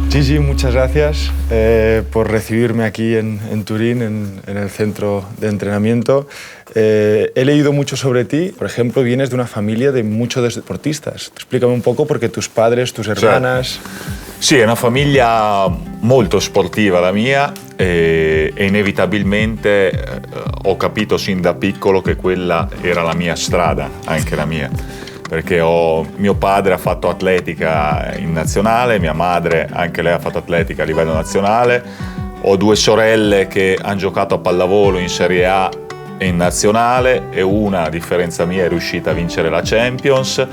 Gigi, muchas gracias por recibirme aquí en Turín, en el centro de entrenamiento. He leído mucho sobre ti. Por ejemplo, vienes de una familia de muchos deportistas. Explícame un poco, porque tus padres, tus hermanas... Sì, è una famiglia molto sportiva la mia e inevitabilmente ho capito sin da piccolo che quella era la mia strada, anche la mia. Perché mio padre ha fatto atletica in nazionale, mia madre anche lei ha fatto atletica a livello nazionale, ho due sorelle che hanno giocato a pallavolo in Serie A e in nazionale e una, a differenza mia, è riuscita a vincere la Champions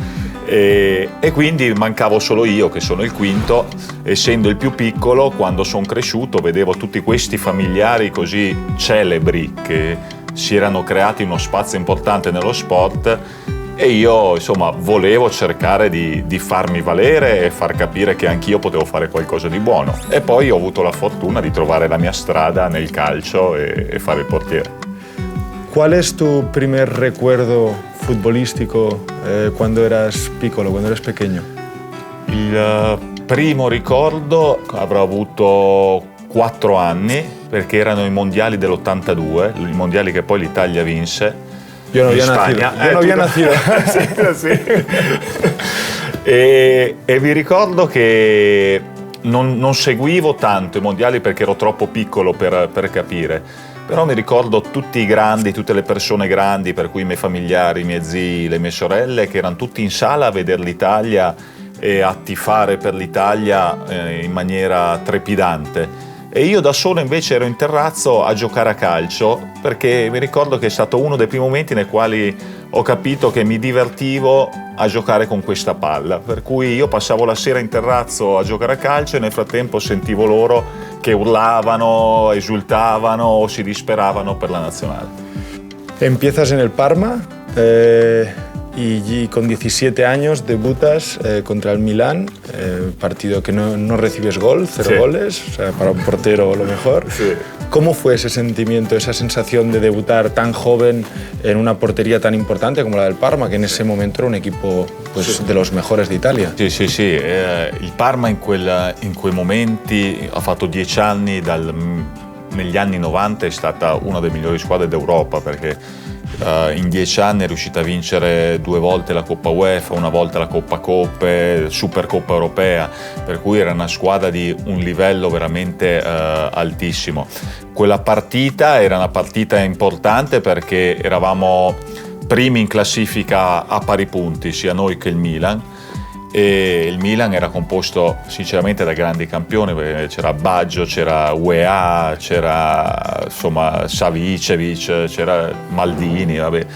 e quindi mancavo solo io, che sono il quinto. Essendo il più piccolo, quando sono cresciuto vedevo tutti questi familiari così celebri che si erano creati uno spazio importante nello sport. E io, insomma, volevo cercare di farmi valere e far capire che anch'io potevo fare qualcosa di buono. E poi ho avuto la fortuna di trovare la mia strada nel calcio e fare il portiere. ¿Cuál es tu primer recuerdo futbolístico cuando eras piccolo, quando eres pequeño? Il primo ricordo avrò avuto 4 anni, perché erano i mondiali dell'82, i mondiali che poi l'Italia vinse. Yo no había nacido. Sì. E vi ricordo che non seguivo tanto i mondiali perché ero troppo piccolo per capire, però mi ricordo tutti i grandi, tutte le persone grandi, per cui i miei familiari, i miei zii, le mie sorelle, che erano tutti in sala a vedere l'Italia e a tifare per l'Italia in maniera trepidante. E io da solo invece ero in terrazzo a giocare a calcio, perché mi ricordo che è stato uno dei primi momenti nei quali ho capito che mi divertivo a giocare con questa palla, per cui io passavo la sera in terrazzo a giocare a calcio e nel frattempo sentivo loro che urlavano, esultavano o si disperavano per la nazionale. Empiezas en el Parma y con 17 años debutas contra el Milán, partido que no recibes gol, 0 Sí. goles, o sea, para un portero lo mejor. Sí. ¿Cómo fue ese sentimiento, esa sensación de debutar tan joven en una portería tan importante como la del Parma, que en ese momento era un equipo pues, de los mejores de Italia? Sì. Il Parma in quei momenti ha fatto 10 anni, negli anni 90 è stata una delle migliori squadre d'Europa, perché in 10 anni è riuscita a vincere 2 volte la Coppa UEFA, una volta la Coppa Coppe, Supercoppa Europea, per cui era una squadra di un livello veramente altissimo. Quella partita era una partita importante perché eravamo primi in classifica a pari punti, sia noi che il Milan, e il Milan era composto sinceramente da grandi campioni, c'era Baggio, c'era UEA, c'era insomma Savicevic, c'era Maldini, vabbè.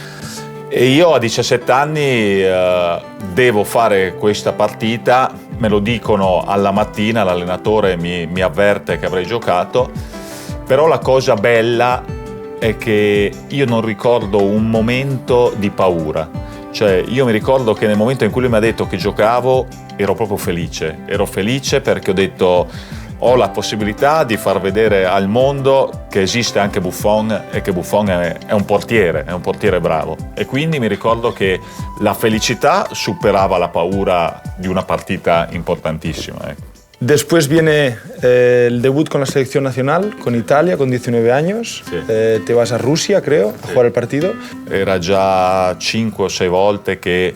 E io a 17 anni devo fare questa partita, me lo dicono alla mattina, l'allenatore mi avverte che avrei giocato, però la cosa bella è che io non ricordo un momento di paura. Cioè, io mi ricordo che nel momento in cui lui mi ha detto che giocavo ero proprio felice. Ero felice perché ho detto ho la possibilità di far vedere al mondo che esiste anche Buffon e che Buffon è un portiere bravo. E quindi mi ricordo che la felicità superava la paura di una partita importantissima. Después viene el debut con la selección nacional, con Italia, con 19 años. Sí. Te vas a Rusia, creo, a jugar el partido. Era già 5 o 6 volte che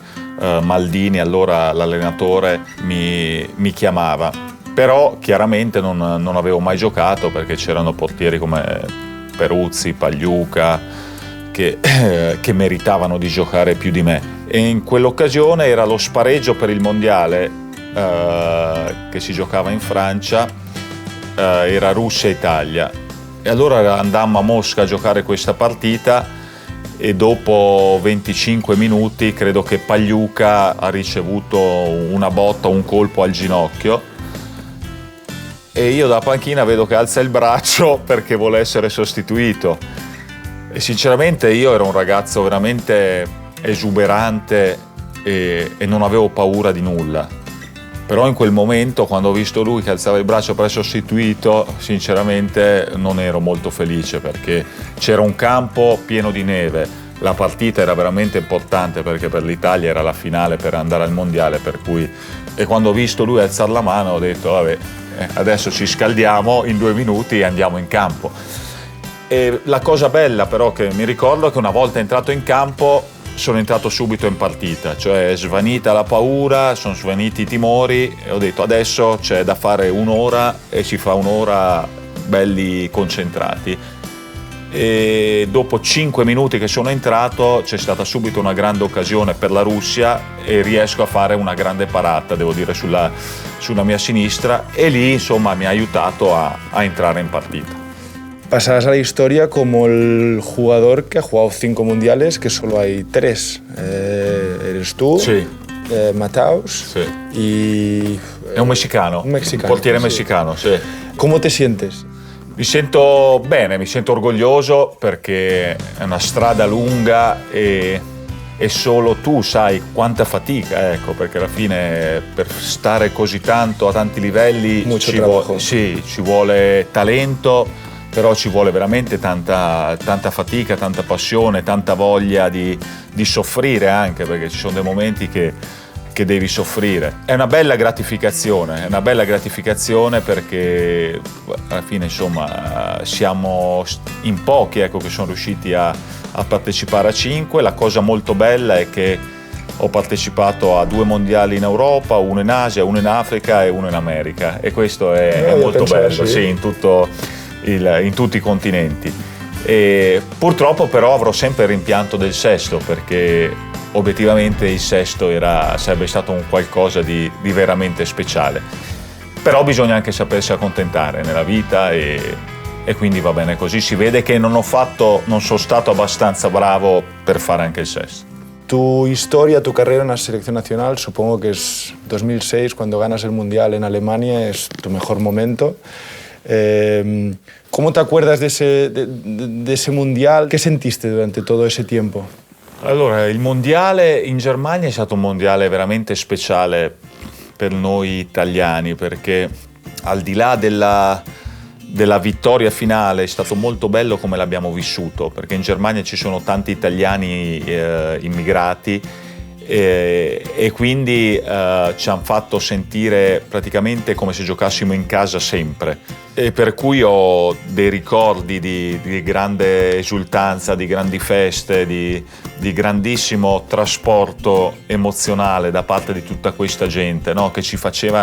Maldini, allora l'allenatore, mi chiamava. Però chiaramente non avevo mai giocato perché c'erano portieri come Peruzzi, Pagliuca, che meritavano di giocare più di me. E in quell'occasione era lo spareggio per il mondiale che si giocava in Francia, era Russia-Italia, e allora andammo a Mosca a giocare questa partita e dopo 25 minuti credo che Pagliuca ha ricevuto una botta, un colpo al ginocchio, e io da panchina vedo che alza il braccio perché vuole essere sostituito, e sinceramente io ero un ragazzo veramente esuberante e non avevo paura di nulla. Però in quel momento, quando ho visto lui che alzava il braccio per essere sostituito, sinceramente non ero molto felice, perché c'era un campo pieno di neve, la partita era veramente importante perché per l'Italia era la finale per andare al mondiale, per cui, e quando ho visto lui alzare la mano ho detto vabbè, adesso ci scaldiamo in 2 minuti e andiamo in campo. E la cosa bella però che mi ricordo è che una volta entrato in campo sono entrato subito in partita, cioè è svanita la paura, sono svaniti i timori e ho detto adesso c'è da fare un'ora e si fa un'ora belli concentrati. E dopo 5 minuti che sono entrato c'è stata subito una grande occasione per la Russia e riesco a fare una grande parata, devo dire, sulla mia sinistra, e lì insomma mi ha aiutato a entrare in partita. Pasarás a la historia como el jugador que ha jugado 5 mundiales, que solo hay 3. Eres tú, Sì. Mataus Sì. y... È un messicano, un portiere messicano, sì. ¿Cómo te sientes? Mi sento bene, mi sento orgoglioso perché è una strada lunga e solo tu sai quanta fatica, ecco, perché alla fine per stare così tanto a tanti livelli ci vuole talento, però ci vuole veramente tanta fatica, tanta passione, tanta voglia di soffrire anche, perché ci sono dei momenti che devi soffrire. È una bella gratificazione perché alla fine insomma siamo in pochi, ecco, che sono riusciti a partecipare a 5. La cosa molto bella è che ho partecipato a 2 mondiali in Europa, uno in Asia, uno in Africa e uno in America, e questo è molto bello, sì, in tutti i continenti. E purtroppo però avrò sempre il rimpianto del sesto, perché obiettivamente il sesto sarebbe stato un qualcosa di veramente speciale. Però bisogna anche sapersi accontentare nella vita e quindi va bene così. Si vede che non sono stato abbastanza bravo per fare anche il sesto. Tu historia, tu carrera en la selección nacional, supongo que es 2006, cuando ganas el Mundial en Alemania, es tu mejor momento. ¿Cómo te acuerdas de ese Mundial? ¿Qué sentiste durante todo ese tiempo? Allora, il mondiale in Germania è stato un mondiale veramente speciale per noi italiani, perché al di là della vittoria finale è stato molto bello come l'abbiamo vissuto, perché in Germania ci sono tanti italiani immigrati e quindi ci hanno fatto sentire praticamente come se giocassimo in casa sempre, e per cui ho dei ricordi di grande esultanza, di grandi feste, di grandissimo trasporto emozionale da parte di tutta questa gente, no? Che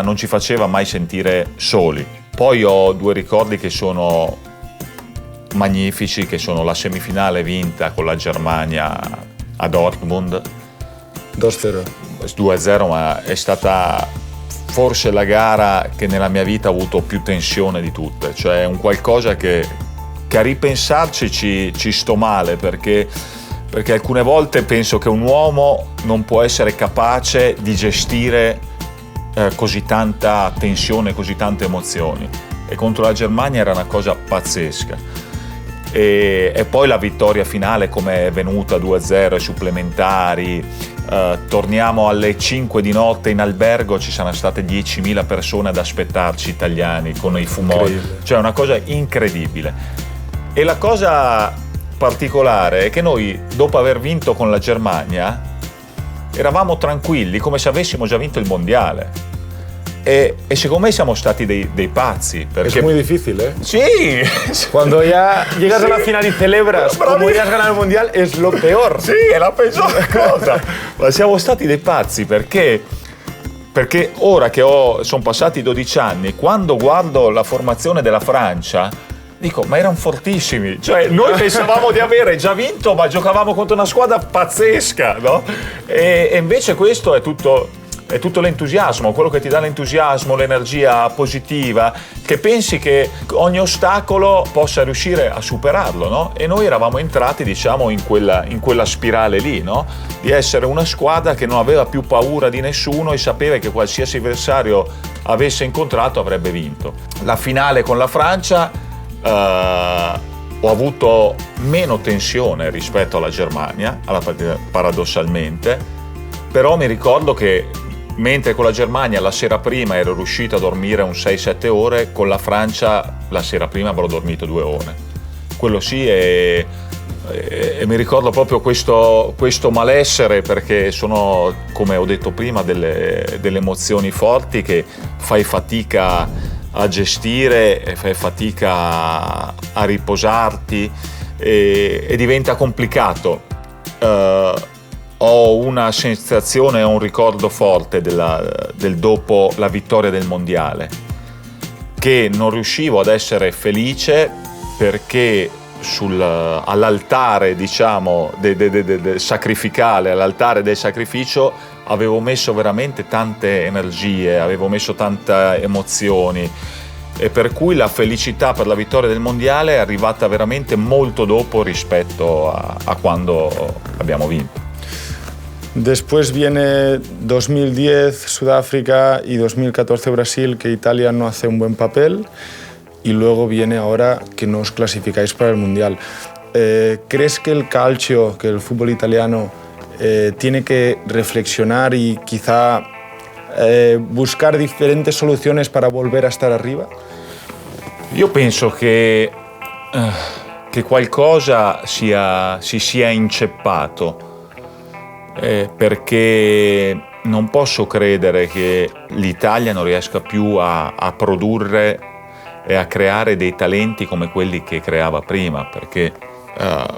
non ci faceva mai sentire soli. Poi ho 2 ricordi che sono magnifici, che sono la semifinale vinta con la Germania a Dortmund 2-0, ma è stata forse la gara che nella mia vita ha avuto più tensione di tutte, cioè un qualcosa che a ripensarci ci sto male, perché alcune volte penso che un uomo non può essere capace di gestire così tanta tensione, così tante emozioni, e contro la Germania era una cosa pazzesca. E poi la vittoria finale come è venuta 2-0 ai supplementari, torniamo alle 5 di notte in albergo, ci sono state 10.000 persone ad aspettarci, italiani, con i fumoli, cioè una cosa incredibile. E la cosa particolare è che noi, dopo aver vinto con la Germania, eravamo tranquilli come se avessimo già vinto il mondiale. E secondo me siamo stati dei pazzi. Es muy difícil, ¿eh? Sí. Cuando ya llegas a la final y celebras como ya has ganado el Mundial, es lo peor. Sì, è la peggiore cosa. Ma siamo stati dei pazzi perché ora che sono passati 12 anni, quando guardo la formazione della Francia, dico, ma erano fortissimi. Cioè, noi pensavamo di avere già vinto, ma giocavamo contro una squadra pazzesca, no? E invece questo è tutto l'entusiasmo, quello che ti dà l'entusiasmo, l'energia positiva, che pensi che ogni ostacolo possa riuscire a superarlo, no? E noi eravamo entrati, diciamo, in quella spirale lì, no? Di essere una squadra che non aveva più paura di nessuno e sapeva che qualsiasi avversario avesse incontrato avrebbe vinto. La finale con la Francia ho avuto meno tensione rispetto alla Germania, paradossalmente, però mi ricordo che mentre con la Germania la sera prima ero riuscito a dormire un 6-7 ore, con la Francia la sera prima avrò dormito 2 ore. Quello sì, e e mi ricordo proprio questo malessere, perché sono, come ho detto prima, delle emozioni forti che fai fatica a gestire e fai fatica a riposarti e diventa complicato. Ho una sensazione, un ricordo forte del dopo la vittoria del mondiale, che non riuscivo ad essere felice perché all'altare, diciamo, sacrificale, all'altare del sacrificio, avevo messo veramente tante energie, avevo messo tante emozioni, e per cui la felicità per la vittoria del mondiale è arrivata veramente molto dopo rispetto a quando abbiamo vinto. Después viene 2010 Sudáfrica y 2014 Brasil, que Italia no hace un buen papel, y luego viene ahora que no os clasificáis para el Mundial. ¿Crees que el calcio, que el fútbol italiano tiene que reflexionar y quizá buscar diferentes soluciones para volver a estar arriba? Io penso che qualcosa si sia inceppato. Perché non posso credere che l'Italia non riesca più a produrre e a creare dei talenti come quelli che creava prima, perché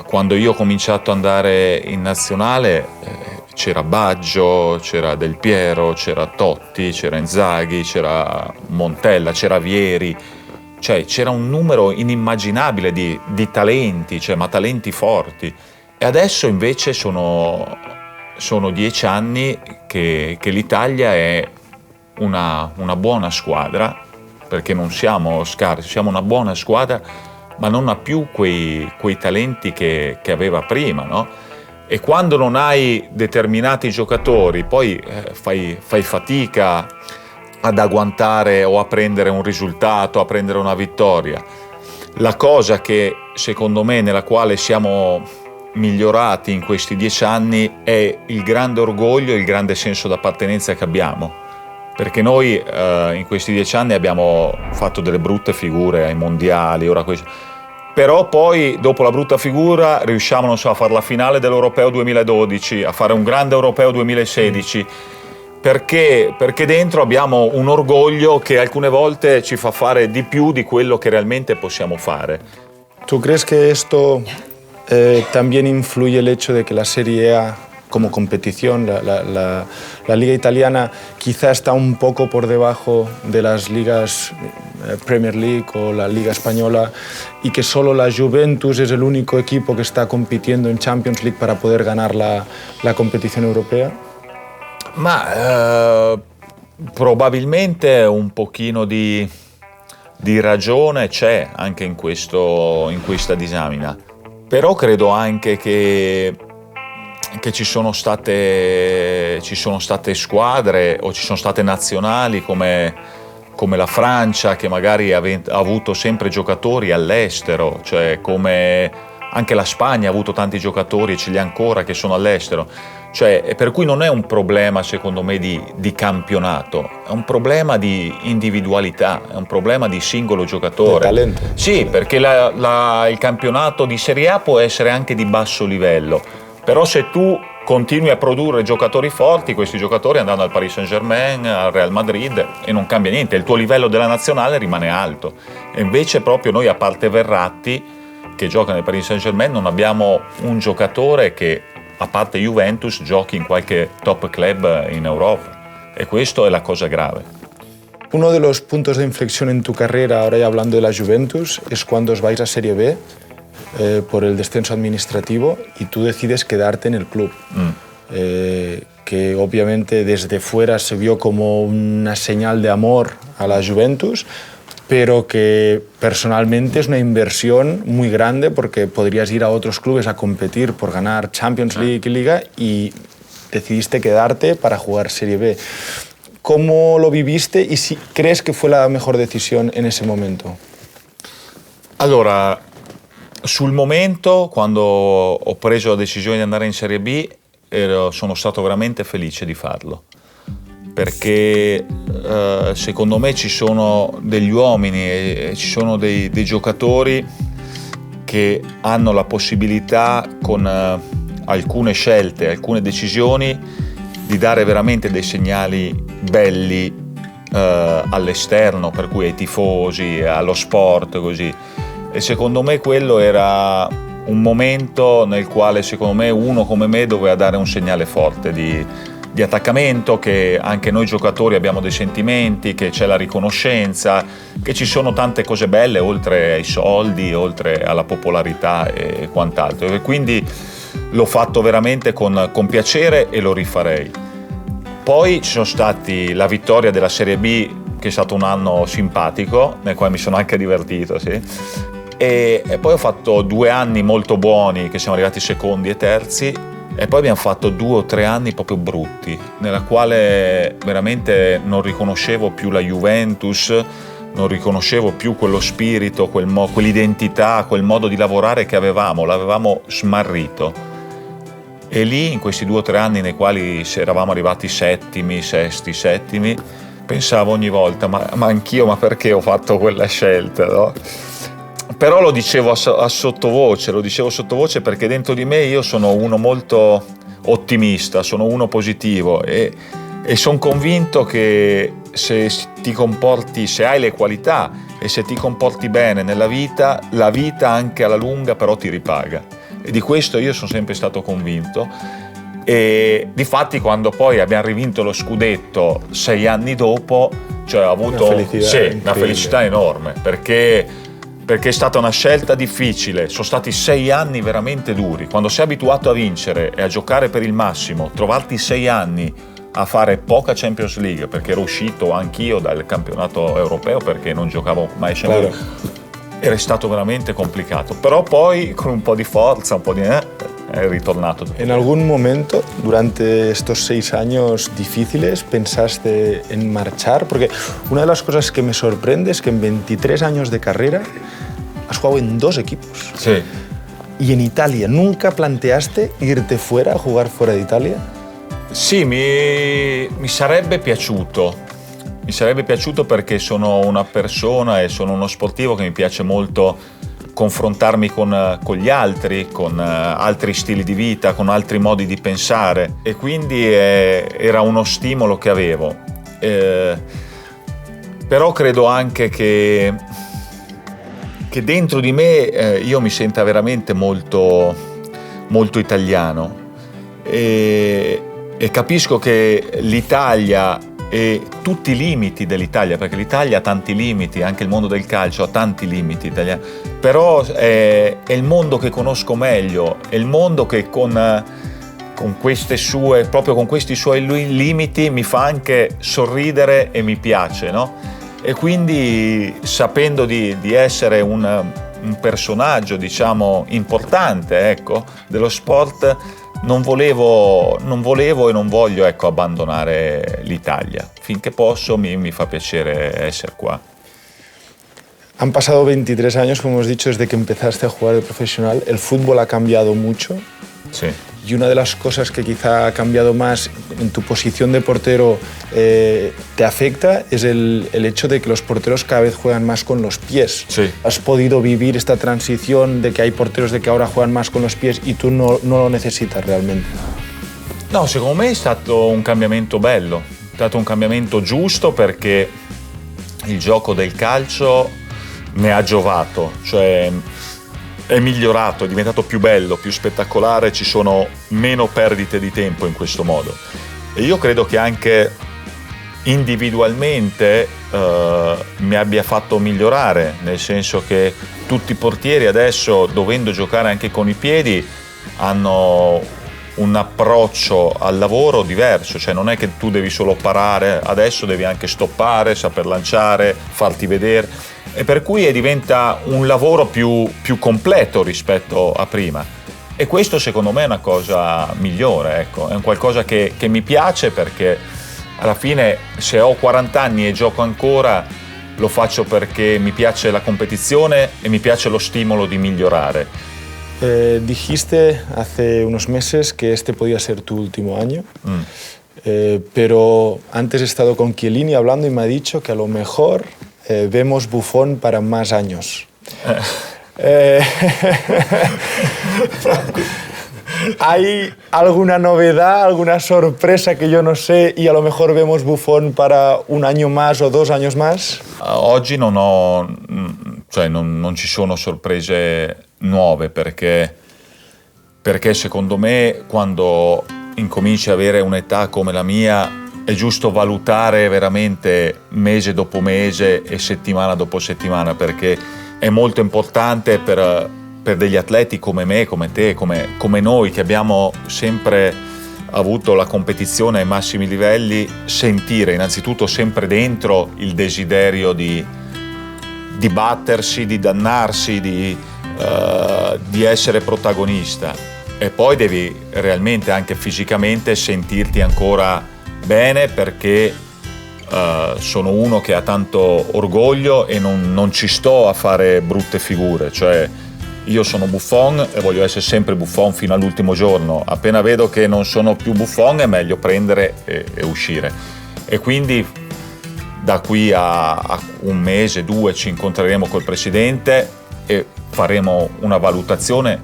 quando io ho cominciato ad andare in nazionale c'era Baggio, c'era Del Piero, c'era Totti, c'era Inzaghi, c'era Montella, c'era Vieri, cioè c'era un numero inimmaginabile di talenti, cioè, ma talenti forti. E adesso invece sono 10 anni che l'Italia è una buona squadra, perché non siamo scarsi, siamo una buona squadra, ma non ha più quei talenti che aveva prima, no? E quando non hai determinati giocatori, poi fai fatica ad agguantare o a prendere un risultato, a prendere una vittoria. La cosa che secondo me nella quale siamo migliorati in questi 10 anni è il grande orgoglio e il grande senso d'appartenenza che abbiamo, perché noi in questi 10 anni abbiamo fatto delle brutte figure ai mondiali, però poi dopo la brutta figura riusciamo, non so, a fare la finale dell'Europeo 2012, a fare un grande Europeo 2016, perché dentro abbiamo un orgoglio che alcune volte ci fa fare di più di quello che realmente possiamo fare. ¿Tú crees que esto también influye el hecho de que la Serie A como competición, la liga italiana quizá está un poco por debajo de las ligas Premier League o la liga española, y que solo la Juventus es el único equipo que está compitiendo en Champions League para poder ganar la competición europea? Ma probabilmente un pochino di ragione c'è anche in questa disamina. Però credo anche che ci sono state squadre o ci sono state nazionali come la Francia, che magari ha avuto sempre giocatori all'estero, cioè come anche la Spagna ha avuto tanti giocatori e ce li ha ancora che sono all'estero. Cioè, per cui non è un problema, secondo me, di campionato, è un problema di individualità, è un problema di singolo giocatore. Di talento. Sì, perché il campionato di Serie A può essere anche di basso livello, però se tu continui a produrre giocatori forti, questi giocatori andranno al Paris Saint-Germain, al Real Madrid, e non cambia niente, il tuo livello della nazionale rimane alto. E invece proprio noi, a parte Verratti, che gioca nel Paris Saint-Germain, non abbiamo un giocatore che, a parte Juventus, giochi in qualche top club in Europa, e questo è la cosa grave. Uno de los puntos de inflexión en tu carrera, ahora ya hablando de la Juventus, es cuando os vais a Serie B por el descenso administrativo y tú decides quedarte en el club. Que obviamente desde fuera se vio como una señal de amor a la Juventus, pero que personalmente es una inversión muy grande, porque podrías ir a otros clubes a competir por ganar Champions League y Liga, y decidiste quedarte para jugar Serie B. ¿Cómo lo viviste y si crees que fue la mejor decisión en ese momento? Allora, sul momento, quando ho preso la decisione di andare in Serie B, sono stato veramente felice di farlo, perché secondo me ci sono degli uomini e ci sono dei giocatori che hanno la possibilità con alcune scelte, alcune decisioni di dare veramente dei segnali belli all'esterno, per cui ai tifosi, allo sport, così. E secondo me quello era un momento nel quale secondo me uno come me doveva dare un segnale forte di attaccamento, che anche noi giocatori abbiamo dei sentimenti, che c'è la riconoscenza, che ci sono tante cose belle oltre ai soldi, oltre alla popolarità e quant'altro. E quindi l'ho fatto veramente con piacere e lo rifarei. Poi ci sono stati la vittoria della Serie B, che è stato un anno simpatico, nel quale mi sono anche divertito, sì. E poi ho fatto 2 anni molto buoni, che siamo arrivati secondi e terzi, e poi abbiamo fatto 2 o 3 anni proprio brutti, nella quale veramente non riconoscevo più la Juventus, non riconoscevo più quello spirito, quell'identità, quel modo di lavorare che l'avevamo smarrito. E lì, in questi 2 o 3 anni nei quali eravamo arrivati sesti, settimi, pensavo ogni volta, ma anch'io, ma perché ho fatto quella scelta, no? Però lo dicevo sottovoce perché dentro di me io sono uno molto ottimista, sono uno positivo e sono convinto che se ti comporti, se hai le qualità e se ti comporti bene nella vita, la vita anche alla lunga però ti ripaga. E di questo io sono sempre stato convinto. E difatti quando poi abbiamo rivinto lo scudetto 6 anni dopo, cioè ho avuto una felicità enorme, perché è stata una scelta difficile, sono stati 6 anni veramente duri. Quando sei abituato a vincere e a giocare per il massimo, trovarti 6 anni a fare poca Champions League, perché ero uscito anch'io dal campionato europeo perché non giocavo mai Champions League, era stato veramente complicato, però poi con un po' di forza, è ritornato. ¿En algún momento durante estos 6 años difíciles pensaste en marchar? Porque una de las cosas que me sorprende es que en 23 años de carrera has jugado en 2 equipos. Sí. ¿Y en Italia nunca planteaste irte fuera, a jugar fuera de Italia? Sì, mi sarebbe piaciuto. Mi sarebbe piaciuto perché sono una persona e sono uno sportivo che mi piace molto confrontarmi con gli altri, con altri stili di vita, con altri modi di pensare, e quindi era uno stimolo che avevo. Però credo anche che dentro di me io mi senta veramente molto, molto italiano e capisco che l'Italia e tutti i limiti dell'Italia, perché l'Italia ha tanti limiti, anche il mondo del calcio ha tanti limiti, però è il mondo che conosco meglio, è il mondo che con questi suoi limiti mi fa anche sorridere e mi piace, no? E quindi sapendo di essere un personaggio, diciamo, importante, ecco, dello sport, non volevo e non voglio, ecco, abbandonare l'Italia. Finché posso mi fa piacere essere qua. Han pasado 23 años, como hemos dicho, desde que empezaste a jugar de profesional. El fútbol ha cambiado mucho. Sí. Y una de las cosas que quizá ha cambiado más en tu posición de portero te afecta es el hecho de que los porteros cada vez juegan más con los pies. Sí. ¿Has podido vivir esta transición de que hay porteros de que ahora juegan más con los pies y tú no lo necesitas realmente? No, secondo me è stato un cambiamento bello, è stato un cambiamento giusto perché il gioco del calcio ne ha giovato, cioè è migliorato, è diventato più bello, più spettacolare, ci sono meno perdite di tempo in questo modo. E io credo che anche individualmente mi abbia fatto migliorare, nel senso che tutti i portieri adesso, dovendo giocare anche con i piedi, hanno un approccio al lavoro diverso, cioè non è che tu devi solo parare, adesso devi anche stoppare, saper lanciare, farti vedere, e per cui diventa un lavoro più completo rispetto a prima. E questo secondo me è una cosa migliore, ecco, è un qualcosa che mi piace, perché alla fine se ho 40 anni e gioco ancora lo faccio perché mi piace la competizione e mi piace lo stimolo di migliorare. Dijiste hace unos meses que este podía ser tu último año, pero antes he estado con Chiellini hablando y me ha dicho que a lo mejor vemos Buffon para más años. ¿Hay alguna novedad, alguna sorpresa que yo no sé y a lo mejor vemos Buffon para un año más o 2 años más? Oggi non ci sono sorprese nuove perché secondo me quando incominci ad avere un'età come la mia è giusto valutare veramente mese dopo mese e settimana dopo settimana, perché è molto importante per degli atleti come me, come te, come noi che abbiamo sempre avuto la competizione ai massimi livelli, sentire innanzitutto sempre dentro il desiderio di battersi, di dannarsi, di essere protagonista, e poi devi realmente anche fisicamente sentirti ancora bene, perché sono uno che ha tanto orgoglio e non ci sto a fare brutte figure, cioè io sono Buffon e voglio essere sempre Buffon fino all'ultimo giorno. Appena vedo che non sono più Buffon è meglio prendere e uscire, e quindi da qui a 1 mese, 2 ci incontreremo col presidente e faremo una valutazione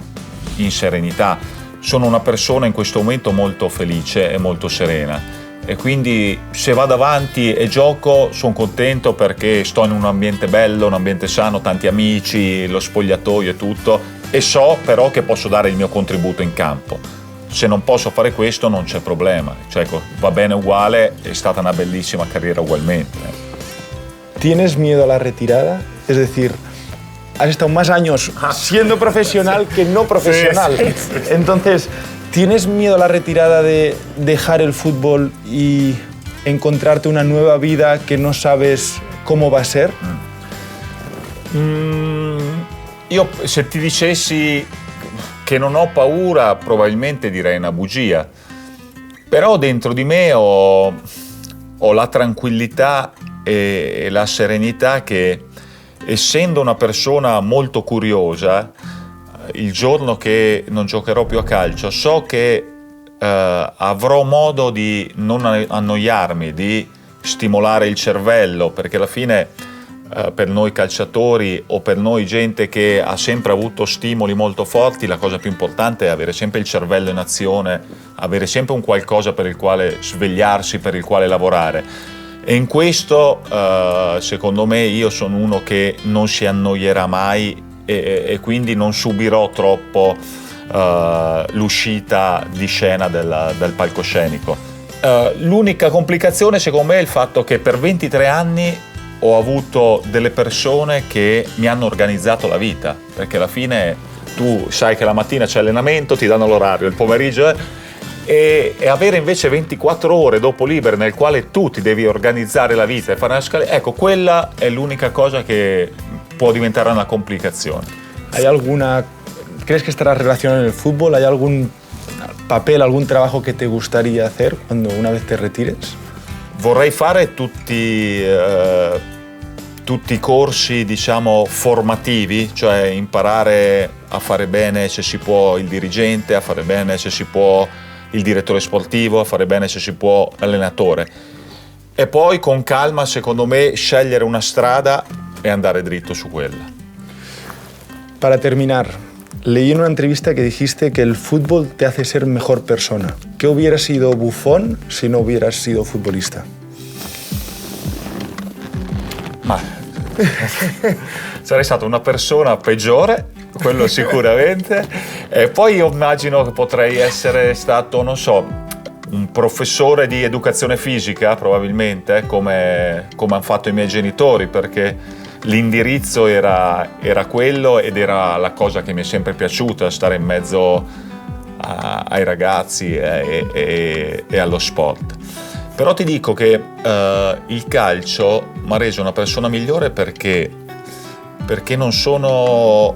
in serenità. Sono una persona in questo momento molto felice e molto serena, e quindi se vado avanti e gioco sono contento perché sto in un ambiente bello, un ambiente sano, tanti amici, lo spogliatoio e tutto, e so però che posso dare il mio contributo in campo. Se non posso fare questo non c'è problema, cioè va bene uguale, è stata una bellissima carriera ugualmente. ¿Tienes miedo a la retirada? Es decir, has estado más años siendo profesional que no profesional. Sí. Entonces, ¿tienes miedo a la retirada de dejar el fútbol y encontrarte una nueva vida que no sabes cómo va a ser? Io se ti dicessi che non ho paura probabilmente direi una bugia, però dentro di me ho la tranquillità e la serenità che, essendo una persona molto curiosa, il giorno che non giocherò più a calcio so che avrò modo di non annoiarmi, di stimolare il cervello, perché alla fine per noi calciatori o per noi gente che ha sempre avuto stimoli molto forti, la cosa più importante è avere sempre il cervello in azione, avere sempre un qualcosa per il quale svegliarsi, per il quale lavorare. E in questo secondo me io sono uno che non si annoierà mai e quindi non subirò troppo l'uscita di scena del palcoscenico. L'unica complicazione secondo me è il fatto che per 23 anni ho avuto delle persone che mi hanno organizzato la vita, perché alla fine tu sai che la mattina c'è allenamento, ti danno l'orario, il pomeriggio e avere invece 24 ore dopo libere nel quale tu ti devi organizzare la vita e fare una scala, ecco, quella è l'unica cosa che può diventare una complicazione. ¿Crees que estarás relacionado en el fútbol? ¿Hay algún papel, algún trabajo que te gustaría hacer una vez te retires? Vorrei fare tutti i corsi, diciamo, formativi, cioè imparare a fare bene se si può il dirigente, a fare bene se si può il direttore sportivo, a fare bene se si può l'allenatore. E poi con calma, secondo me, scegliere una strada e andare dritto su quella. Para terminar, leí en una entrevista que dijiste que el fútbol te hace ser mejor persona. ¿Qué hubiera sido Buffon si no hubieras sido futbolista? Ma sarei stata una persona peggiore, quello sicuramente, e poi io immagino che potrei essere stato, non so, un professore di educazione fisica probabilmente, come hanno fatto i miei genitori, perché l'indirizzo era quello ed era la cosa che mi è sempre piaciuta, stare in mezzo ai ragazzi e allo sport. Però ti dico che il calcio mi ha reso una persona migliore perché non sono...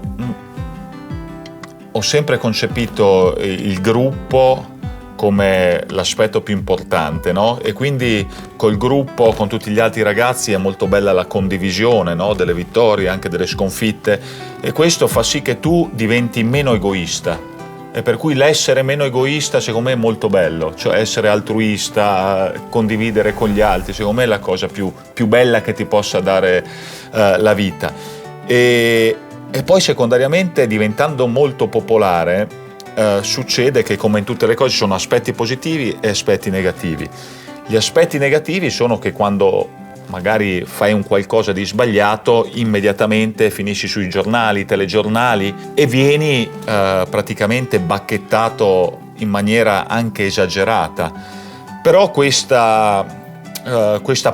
Ho sempre concepito il gruppo come l'aspetto più importante, no? E quindi col gruppo, con tutti gli altri ragazzi è molto bella la condivisione, no? Delle vittorie, anche delle sconfitte, e questo fa sì che tu diventi meno egoista, e per cui l'essere meno egoista secondo me è molto bello, cioè essere altruista, condividere con gli altri, secondo me è la cosa più bella che ti possa dare la vita. E E poi secondariamente, diventando molto popolare, succede che, come in tutte le cose, ci sono aspetti positivi e aspetti negativi. Gli aspetti negativi sono che quando magari fai un qualcosa di sbagliato, immediatamente finisci sui giornali, telegiornali e vieni praticamente bacchettato in maniera anche esagerata. Però questa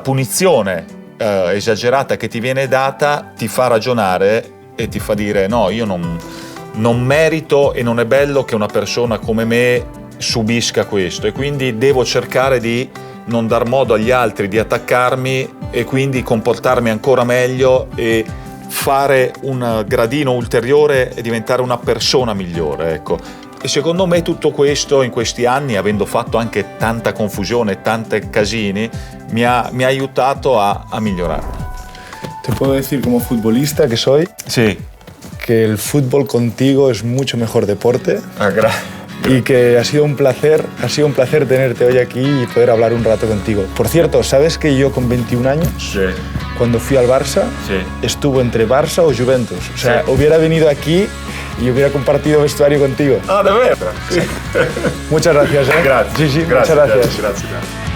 punizione esagerata che ti viene data ti fa ragionare e ti fa dire: no, io non merito e non è bello che una persona come me subisca questo, e quindi devo cercare di non dar modo agli altri di attaccarmi e quindi comportarmi ancora meglio e fare un gradino ulteriore e diventare una persona migliore, ecco. E secondo me tutto questo in questi anni, avendo fatto anche tanta confusione, tanti casini, mi ha aiutato a migliorare. Te puedo decir como futbolista que soy, Sí. que el fútbol contigo es mucho mejor deporte. Gracias. Y que ha sido un placer tenerte hoy aquí y poder hablar un rato contigo. Por cierto, ¿sabes que yo con 21 años, Sí. cuando fui al Barça, Sí. estuvo entre Barça o Juventus? O sea, Sí. hubiera venido aquí y hubiera compartido vestuario contigo. Ah, davvero? Muchas gracias, ¿eh? Grazie. Sí, sí, Grazie, muchas gracias. grazie.